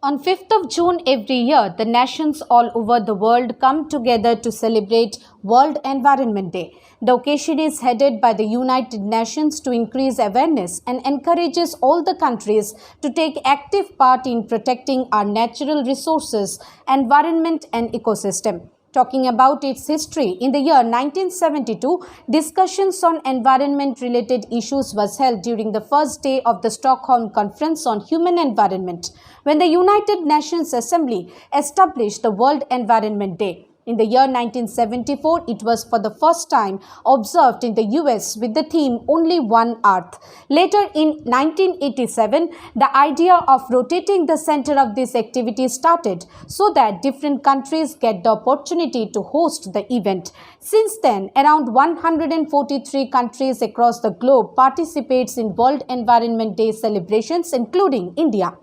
On 5th of June every year, the nations all over the world come together to celebrate World Environment Day. The occasion is headed by the United Nations to increase awareness and encourages all the countries to take active part in protecting our natural resources, environment and ecosystem. Talking about its history, in the year 1972, discussions on environment-related issues was held during the first day of the Stockholm Conference on Human Environment, when the United Nations Assembly established the World Environment Day. In the year 1974, it was for the first time observed in the US with the theme Only One Earth. Later in 1987, the idea of rotating the center of this activity started so that different countries get the opportunity to host the event. Since then, around 143 countries across the globe participates in World Environment Day celebrations, including India.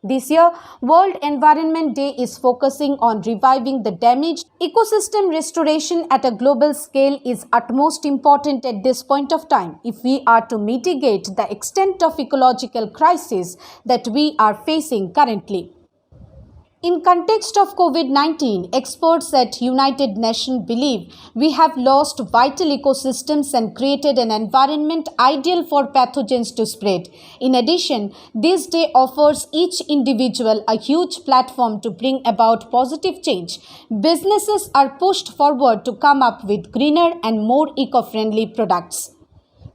This year, World Environment Day is focusing on reviving the damaged ecosystem. Restoration at a global scale is utmost important at this point of time if we are to mitigate the extent of ecological crisis that we are facing currently. In context of COVID-19, experts at United Nations believe we have lost vital ecosystems and created an environment ideal for pathogens to spread. In addition, this day offers each individual a huge platform to bring about positive change. Businesses are pushed forward to come up with greener and more eco-friendly products.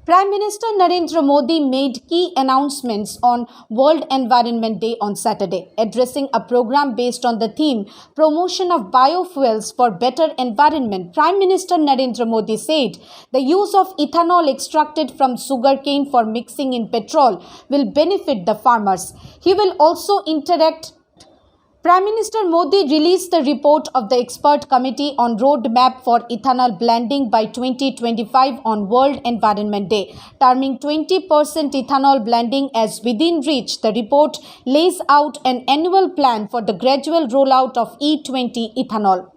Prime Minister Narendra Modi made key announcements on World Environment Day on Saturday. Addressing a program based on the theme Promotion of Biofuels for Better Environment, Prime Minister Narendra Modi said the use of ethanol extracted from sugarcane for mixing in petrol will benefit the farmers. He will also interact. Prime Minister Modi released the report of the expert committee on roadmap for ethanol blending by 2025 on World Environment Day, terming 20% ethanol blending as within reach. The report lays out an annual plan for the gradual rollout of E20 ethanol.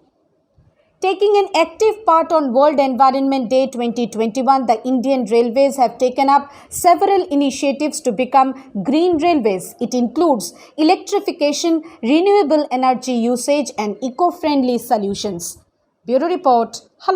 Taking an active part on World Environment Day 2021, the Indian Railways have taken up several initiatives to become green railways. It includes electrification, renewable energy usage and eco-friendly solutions. Bureau Report.